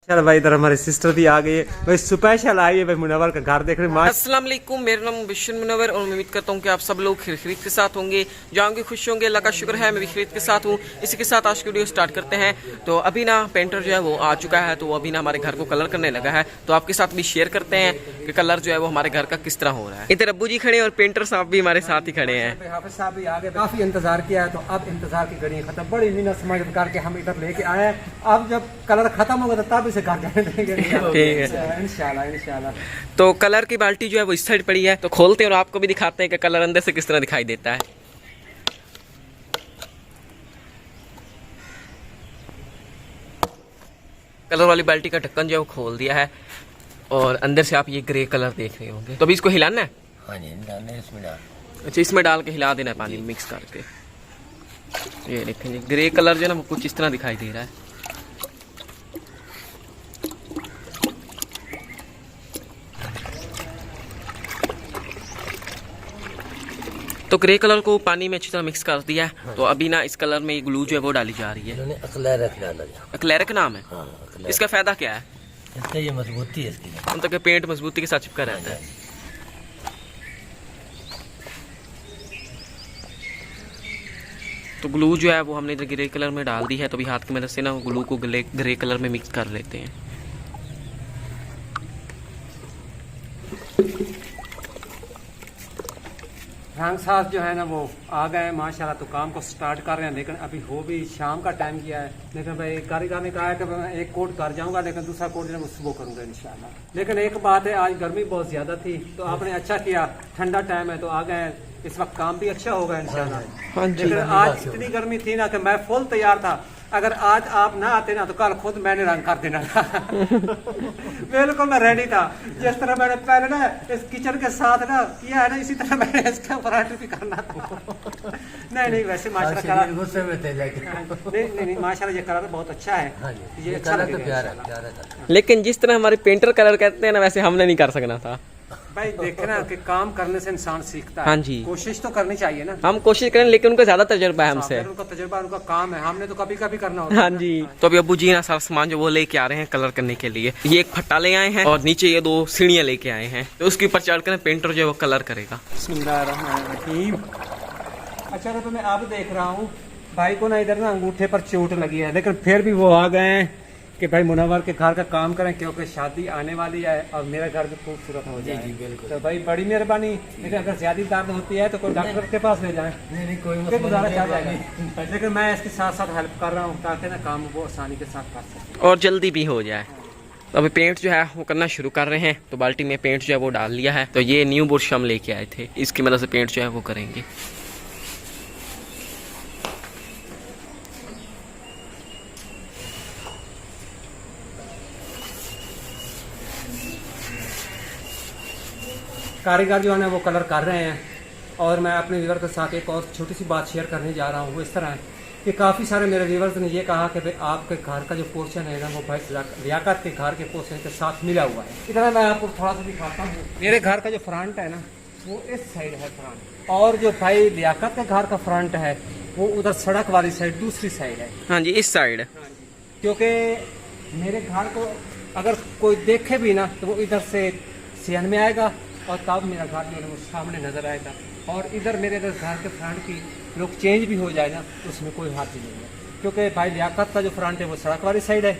चल भाई इधर हमारी सिस्टर भी आ गई है भाई, स्पेशल आई है भाई मुनव्वर का घर देखने। अस्सलाम वालेकुम, मेरा नाम बिशन मुनव्वर और मैं उम्मीद करता हूँ कि आप सब लोग खैरियत के साथ होंगे, जाओगे खुश होंगे। अल्लाह का शुक्र है मैं भी खैरियत के साथ हूँ। इसी के साथ आज की वीडियो स्टार्ट करते हैं। तो अभी ना पेंटर जो है वो आ चुका है, तो अभी ना हमारे घर को कलर करने लगा है, तो आपके साथ भी शेयर करते हैं कि कलर जो है वो हमारे घर का किस तरह हो रहा है। इधर अब्बू जी खड़े और पेंटर साहब भी हमारे साथ ही खड़े हैं। हाफिज साहब भी आगे काफी इंतजार किया है, तो अब इंतजार की घड़ी खत्म, बड़ी मिन्नत समझ करके हम इधर लेके आए हैं। अब जब कलर खत्म होगा तो तब इसे घर जाने देंगे ठीक है इंशाल्लाह इंशाल्लाह। तो कलर की बाल्टी जो है वो इस साइड पड़ी है, तो खोलते हैं और आपको भी दिखाते हैं कि कलर अंदर से किस तरह दिखाई देता है। कलर वाली बाल्टी का ढक्कन जो है वो खोल दिया है और अंदर से आप ये ग्रे कलर देख रहे होंगे। तो अभी इसको हिलाना है। हाँ जी, डालना है इसमें डाल। अच्छा, इसमें डाल के हिला देना है पानी मिक्स करके। ये देखेंगे ग्रे कलर जो है ना वो कुछ इस तरह दिखाई दे रहा है। तो ग्रे कलर को पानी में अच्छी तरह मिक्स कर दिया है। हाँ। तो अभी ना इस कलर में ग्लू जो है वो डाली जा रही है। एक्लेरिक नाम है। हाँ, इसका फायदा क्या है? इसका ये मजबूती है इसकी, मतलब कि पेंट मजबूती के साथ चिपका रहता है। तो ग्लू जो है वो हमने इधर ग्रे कलर में डाल दी है, तो अभी हाथ की मदद से ना ग्लू को ग्रे कलर में मिक्स कर लेते हैं। रंग साहब जो है ना वो आ गए हैं माशाल्लाह, तो काम को स्टार्ट कर रहे हैं। लेकिन अभी हो भी शाम का टाइम किया है, लेकिन भाई कारीगर ने कहा है कि मैं एक कोट कर जाऊंगा, लेकिन दूसरा कोट जो है वो सुबह करूंगा इंशाल्लाह। लेकिन एक बात है, आज गर्मी बहुत ज्यादा थी, तो आपने अच्छा किया, ठंडा टाइम है तो आ गए। इस वक्त काम भी अच्छा होगा इंशाल्लाह। लेकिन आज इतनी गर्मी थी ना कि मैं फुल तैयार था। अगर आज आप ना आते ना तो कल खुद मैंने रंग कर देना था। बिल्कुल मैं रेडी था। जिस तरह मैंने पहले ना इस किचन के साथ ना किया है ना, इसी तरह मैंने इसके ऊपर भी करना था। नहीं वैसे माशाल्लाह कलर गुस्से में थे नहीं माशाल्लाह ये कलर बहुत अच्छा है। ये अच्छा तो प्यारा था। लेकिन जिस तरह हमारे पेंटर कलर कहते हैं ना, वैसे हमने नहीं कर सकना था भाई। देखे ना कि काम करने से इंसान सीखता है। हाँ जी, कोशिश तो करनी चाहिए ना। हम कोशिश करें, लेकिन उनका ज्यादा तजुर्बा है हमसे। उनका तजुर्बा, उनका काम है, हमने तो कभी कभी करना होता है। हाँ जी। तो अभी अब्बू जी ना सारा सामान जो वो लेके आ रहे हैं कलर करने के लिए। ये एक फट्टा ले आए हैं और नीचे ये 2 सीढ़ियां लेके आए हैं, तो उसके ऊपर चढ़कर पेंटर जो है वो कलर करेगा। बिस्मिल्लाहिर्रहमानिर्रहीम। अच्छा तो मैं अब देख रहा हूँ भाई को ना इधर ना अंगूठे पर चोट लगी है, लेकिन फिर भी वो आ गए हैं कि भाई मुनव्वर के घर का काम करें, क्योंकि शादी आने वाली है और मेरा घर भी खूबसूरत हो जाए। जी बिल्कुल। तो भाई बड़ी मेहरबानी। लेकिन अगर ज्यादा दर्द होती है तो कोई डॉक्टर के पास ले जाएं। नहीं कोई गुजारा चाह जाएगा, लेकिन मैं इसके साथ साथ हेल्प कर रहा हूँ ताकि ना काम वो आसानी के साथ कर सके और जल्दी भी हो जाए। तो अभी पेंट जो है वो करना शुरू कर रहे हैं। तो बाल्टी में पेंट जो है वो डाल लिया है। तो ये न्यू बुरश हम लेके आए थे, इसकी मदद से पेंट जो है वो करेंगे। कारीगर जो है ना वो कलर कर रहे हैं। और मैं अपने व्यूवर के साथ एक और छोटी सी बात शेयर करने जा रहा हूँ। वो इस तरह है कि काफ़ी सारे मेरे व्यूवर्स ने ये कहा कि भाई आपके घर का जो पोर्शन है ना वो भाई लियाकत के घर के पोर्शन के साथ मिला हुआ है। इतना मैं आपको थोड़ा सा दिखाता हूँ। मेरे घर का जो फ्रंट है ना वो इस साइड है फ्रंट, और जो भाई लियाकत के घर का फ्रंट है वो उधर सड़क वाली साइड दूसरी साइड है। हाँ जी, इस साइड। क्योंकि मेरे घर को अगर कोई देखे भी ना तो वो इधर से सियान में आएगा और तब मेरा घर जो है वो सामने नजर आएगा। और इधर मेरे घर के फ्रंट की लोग चेंज भी हो जाए ना तो उसमें कोई हाथ नहीं है, क्योंकि भाई लियाकत का जो फ्रंट है वो सड़क वाली साइड है,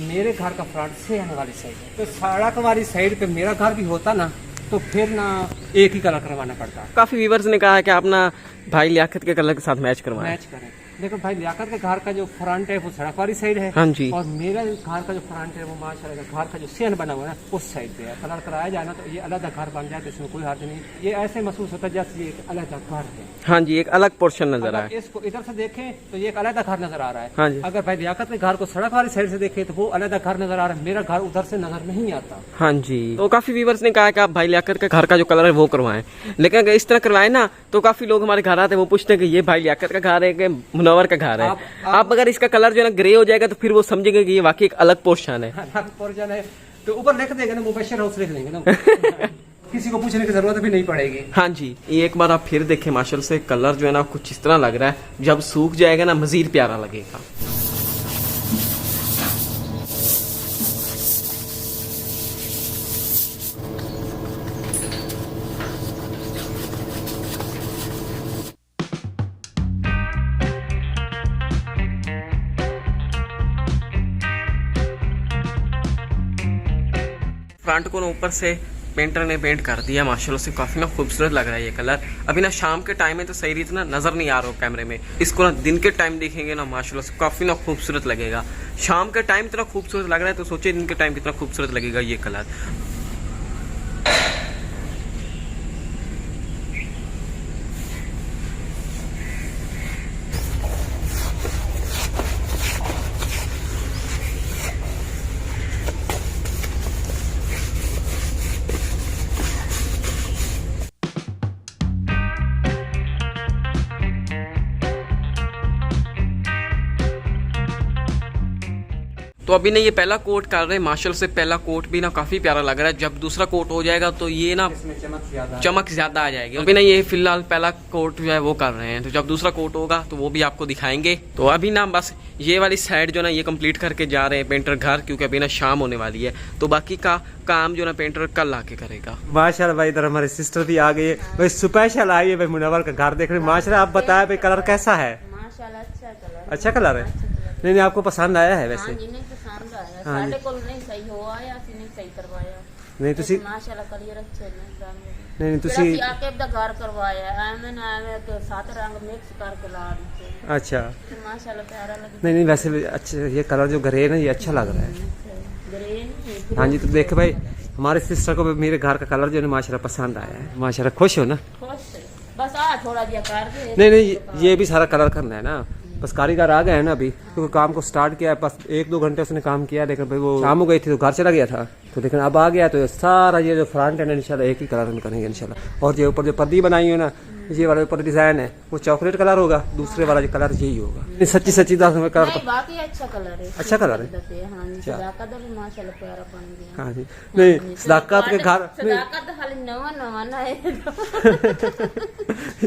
मेरे घर का फ्रंट सेहन वाली साइड है। तो सड़क वाली साइड पे मेरा घर भी होता ना तो फिर ना एक ही कलर करवाना पड़ता। काफी व्यूवर्स ने कहा है कि आप ना भाई लियाकत के कलर के साथ मैच करवाएं। मैच करें। देखो भाई लियाकत के घर का जो फ्रंट है वो सड़क वाली साइड है। हाँ जी। और मेरा घर का जो फ्रंट है वो माशाल्लाह घर का जो सेन बना हुआ है ना उस साइड पे है। कलर कराया जाए ना तो ये अलग घर बन जाए तो इसमें कोई हर्ज नहीं। ये ऐसे महसूस होता है जैसे ये एक अलग घर है। हाँ जी, एक अलग पोर्शन नजर आए। इसको इधर से देखें तो ये एक अलग घर नजर आ रहा है। हाँ जी। अगर भाई लियाकत के घर को सड़क वाली साइड से देखें तो वो अलग घर नजर आ रहा है, मेरा घर उधर से नजर नहीं आता। हाँ जी। तो काफी व्यूवर्स ने कहा कि आप भाई लियाकत के घर का जो कलर है वो करवाएं, लेकिन अगर इस तरह करवाएं ना तो काफी लोग हमारे घर आते हैं, वो पूछते हैं कि ये भाई लियाकत का घर है कि मुनव्वर का घर है। आप अगर इसका कलर जो है ना ग्रे हो जाएगा तो फिर वो समझेंगे कि ये वाकई एक अलग पोर्शन है। अलग पोर्शन है तो ऊपर लिख देंगे ना, मुबशर हाउस लिख देंगे ना। किसी को पूछने की जरूरत भी नहीं पड़ेगी। हाँ जी, एक बार आप फिर देखें माशाल्लाह से कलर जो है ना कुछ इस तरह लग रहा है, जब सूख जाएगा ना मजीद प्यारा लगेगा। फ्रंट को ना ऊपर से पेंटर ने पेंट कर दिया माशाल्लाह से, काफ़ी ना खूबसूरत लग रहा है ये कलर। अभी ना शाम के टाइम में तो सही रीत ना नज़र नहीं आ रहा हो कैमरे में, इसको ना दिन के टाइम देखेंगे ना माशाल्लाह से काफ़ी ना खूबसूरत लगेगा। शाम के टाइम इतना खूबसूरत लग रहा है तो सोचिए दिन के टाइम कितना खूबसूरत लगेगा ये कलर। तो अभी ना ये पहला कोट कर रहे हैं माशाल्लाह से, पहला कोट भी ना काफ़ी प्यारा लग रहा है। जब दूसरा कोट हो जाएगा तो ये ना इसमें चमक ज़्यादा आ जाएगी। अभी ना ये फिलहाल पहला कोट जो है वो कर रहे हैं, तो जब दूसरा कोट होगा तो वो भी आपको दिखाएंगे। तो अभी ना बस ये वाली साइड जो ना ये कंप्लीट करके जा रहे हैं पेंटर घर, क्योंकि अभी ना शाम होने वाली है। तो बाकी का काम जो ना पेंटर कल आके करेगा। माशाल्लाह भाई, इधर हमारी सिस्टर भी आ गई है भाई, स्पेशल आई है भाई मुनव्वर का घर देखने। माशाल्लाह, आप बताया भाई कलर कैसा है? माशाल्लाह अच्छा कलर, अच्छा कलर है। नहीं नहीं, आपको पसंद आया है वैसे? हाँ जी, नहीं पसंद आया। हाँ जी। साढ़े को नहीं सही हो आया, ਅਸੀਂ नहीं सही करवाया। नहीं तुसी माशाल्लाह कलियर अच्छे ने रंग। नहीं तुसी ਅਸੀਂ ਆਕੇ ਦਾ ਘਰ ਕਰਵਾਇਆ ਐਵੇਂ ਨਾ ਐਵੇਂ ਕਿ सात रंग मिक्स करके ला दिए। अच्छा। माशाल्लाह प्यारा लगा। नहीं नहीं, वैसे भी अच्छा ये कलर जो ग्रे है ना, ये अच्छा लग रहा है। ग्रे नहीं। हाँ जी, तो देख भाई हमारे सिस्टर को भी मेरे घर का कलर जो है माशाल्लाह पसंद आया है। माशाल्लाह, खुश हो ना? खुश है। बस आ थोड़ा दिया कर दे। नहीं नहीं, ये भी सारा कलर करना है ना, बस कारीगर आ गए हैं ना अभी, क्योंकि काम को स्टार्ट किया है। बस 1-2 घंटे उसने काम किया, लेकिन भाई वो शाम हो गई थी तो घर चला गया था। तो लेकिन अब आ गया तो सारा ये जो फ्रंट है ना इंशाल्लाह एक ही कलर में करेंगे इंशाल्लाह। और जो ऊपर जो पर्दी बनाई है ना, ये वाला ऊपर डिजाइन है वो चॉकलेट कलर होगा, दूसरे वाला जो कलर यही होगा। नहीं सच्ची सच्ची दस में कलर नहीं बाकी अच्छा कलर है। अच्छा कलर है। हाँ जी, सदाकत भी माशाल्लाह प्यारा बन गया। हाँ जी। नहीं सदाकत के घर सदाकत खाली नवा नवा ना है।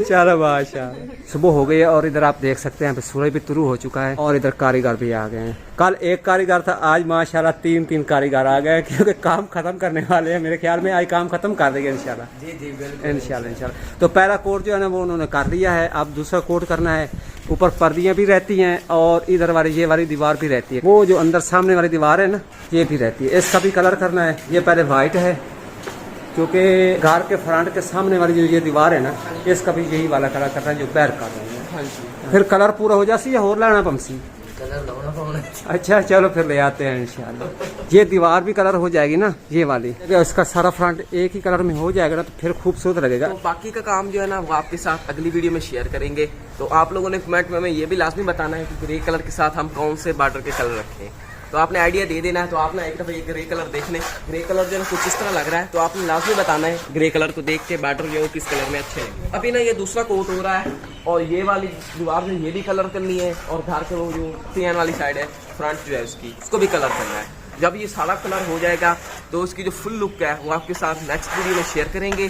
चलो माशाल्लाह, सुबह हो गई है और इधर आप देख सकते हैं सूरज भी शुरू हो चुका है और इधर कारीगर भी आ गए हैं। कल एक कारीगर था, आज माशाल्लाह 3 कारीगर आ गए, क्योंकि काम खत्म करने वाले हैं। मेरे ख्याल में आज काम खत्म कर देंगे इंशाल्लाह। जी जी बिल्कुल इंशाल्लाह। तो पहला कोट जो है ना वो उन्होंने कर लिया है, अब दूसरा कोट करना है। ऊपर पर्दियां भी रहती हैं और इधर वाली ये वाली दीवार भी रहती है, वो जो अंदर सामने वाली दीवार है ना ये भी रहती है। इसका भी कलर करना है। ये पहले वाइट है क्योंकि घर के फ्रंट के सामने वाली जो ये दीवार है ना, इसका भी यही वाला कलर करना है जो बैर कर रहे हैं। फिर कलर पूरा हो जासी या और लाना पमसी? कलर लाना पड़ना। अच्छा चलो फिर ले आते हैं इंशाल्लाह। ये दीवार भी कलर हो जाएगी ना ये वाली, इसका सारा फ्रंट एक ही कलर में हो जाएगा ना तो फिर खूबसूरत लगेगा। तो बाकी का काम जो है ना वो आपके साथ अगली वीडियो में शेयर करेंगे। तो आप लोगों ने कमेंट में हमें ये भी लाजमी बताना है कि ग्रे कलर के साथ हम कौन से बॉर्डर के कलर रखें। तो आपने आइडिया दे देना है। तो आपने एक दफ़ा ये ग्रे कलर देख लें, ग्रे कलर जो है कुछ इस तरह लग रहा है, तो आपने लाजमी बताना है ग्रे कलर को देख के बॉर्डर जो है किस कलर में अच्छे हैं। अभी ना ये दूसरा कोट हो रहा है और ये वाली दीवार में ये भी कलर करनी है और घर के वो जो सीएन वाली साइड है फ्रंट जो है उसको भी कलर करना है। जब ये सारा कलर हो जाएगा तो उसकी जो फुल लुक है वो आपके साथ नेक्स्ट वीडियो में शेयर करेंगे।